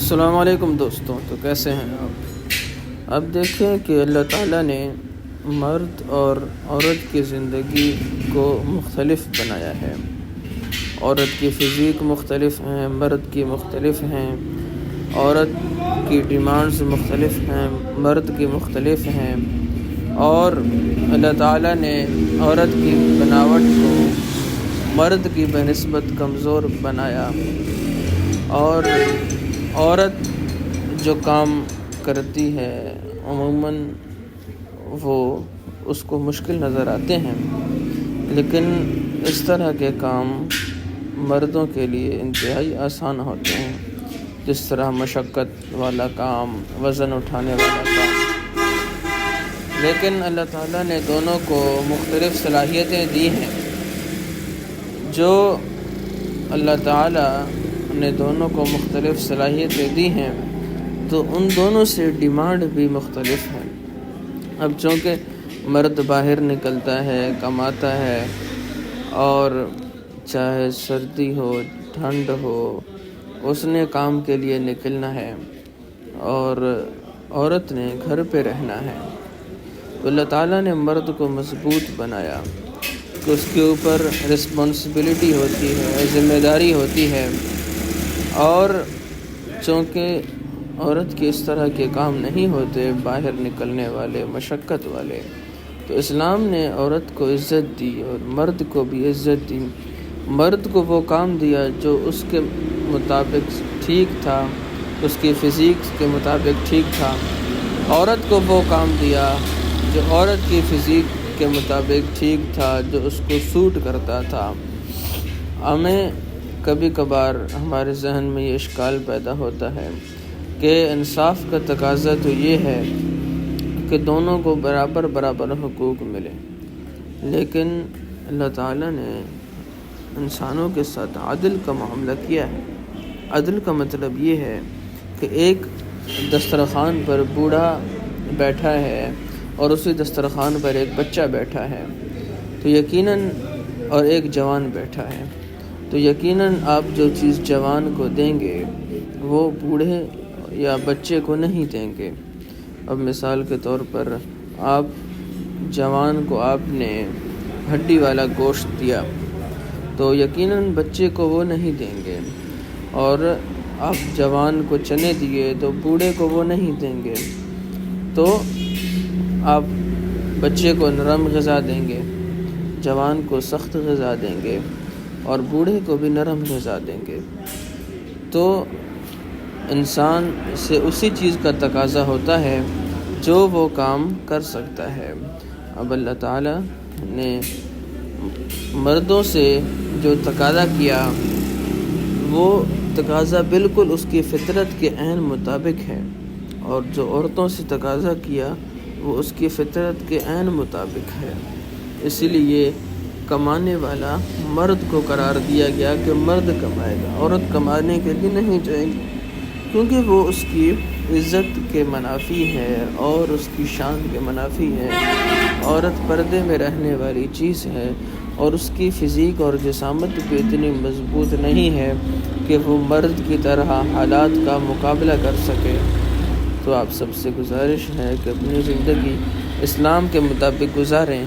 السلام علیکم دوستوں، تو کیسے ہیں آپ؟ اب دیکھیں کہ اللہ تعالیٰ نے مرد اور عورت کی زندگی کو مختلف بنایا ہے۔ عورت کی فزیک مختلف ہیں، مرد کی مختلف ہیں، عورت کی ڈیمانڈز مختلف ہیں، مرد کی مختلف ہیں، اور اللہ تعالیٰ نے عورت کی بناوٹ کو مرد کی بنسبت کمزور بنایا، اور عورت جو کام کرتی ہے عموماً وہ اس کو مشکل نظر آتے ہیں، لیکن اس طرح کے کام مردوں کے لیے انتہائی آسان ہوتے ہیں، جس طرح مشقت والا کام، وزن اٹھانے والا کام۔ لیکن اللہ تعالیٰ نے دونوں کو مختلف صلاحیتیں دی ہیں۔ جو اللہ تعالیٰ نے دونوں کو مختلف صلاحیتیں دی ہیں تو ان دونوں سے ڈیمانڈ بھی مختلف ہے۔ اب چونکہ مرد باہر نکلتا ہے، کماتا ہے، اور چاہے سردی ہو ٹھنڈ ہو اس نے کام کے لیے نکلنا ہے، اور عورت نے گھر پہ رہنا ہے، تو اللہ تعالیٰ نے مرد کو مضبوط بنایا کہ اس کے اوپر رسپانسبلٹی ہوتی ہے، ذمہ داری ہوتی ہے، اور چونکہ عورت کے اس طرح کے کام نہیں ہوتے باہر نکلنے والے، مشقت والے، تو اسلام نے عورت کو عزت دی اور مرد کو بھی عزت دی۔ مرد کو وہ کام دیا جو اس کے مطابق ٹھیک تھا، اس کی فزیک کے مطابق ٹھیک تھا۔ عورت کو وہ کام دیا جو عورت کی فزیک کے مطابق ٹھیک تھا، جو اس کو سوٹ کرتا تھا۔ ہمیں کبھی کبھار ہمارے ذہن میں یہ اشکال پیدا ہوتا ہے کہ انصاف کا تقاضا تو یہ ہے کہ دونوں کو برابر برابر حقوق ملے، لیکن اللہ تعالیٰ نے انسانوں کے ساتھ عدل کا معاملہ کیا ہے۔ عدل کا مطلب یہ ہے کہ ایک دسترخوان پر بوڑھا بیٹھا ہے اور اسی دسترخوان پر ایک بچہ بیٹھا ہے، تو یقیناً اور ایک جوان بیٹھا ہے، تو یقیناً آپ جو چیز جوان کو دیں گے وہ بوڑھے یا بچے کو نہیں دیں گے۔ اب مثال کے طور پر آپ جوان کو آپ نے ہڈی والا گوشت دیا تو یقیناً بچے کو وہ نہیں دیں گے، اور آپ جوان کو چنے دیے تو بوڑھے کو وہ نہیں دیں گے، تو آپ بچے کو نرم غذا دیں گے، جوان کو سخت غذا دیں گے، اور بوڑھے کو بھی نرم غذا دیں گے۔ تو انسان سے اسی چیز کا تقاضا ہوتا ہے جو وہ کام کر سکتا ہے۔ اب اللہ تعالیٰ نے مردوں سے جو تقاضا کیا وہ تقاضا بالکل اس کی فطرت کے عین مطابق ہے، اور جو عورتوں سے تقاضا کیا وہ اس کی فطرت کے عین مطابق ہے۔ اسی لیے کمانے والا مرد کو قرار دیا گیا کہ مرد کمائے گا، عورت کمانے کے لیے نہیں جائے گی، کیونکہ وہ اس کی عزت کے منافی ہے اور اس کی شان کے منافی ہے۔ عورت پردے میں رہنے والی چیز ہے، اور اس کی فزیک اور جسامت بھی اتنی مضبوط نہیں ہے کہ وہ مرد کی طرح حالات کا مقابلہ کر سکے۔ تو آپ سب سے گزارش ہے کہ اپنی زندگی اسلام کے مطابق گزاریں،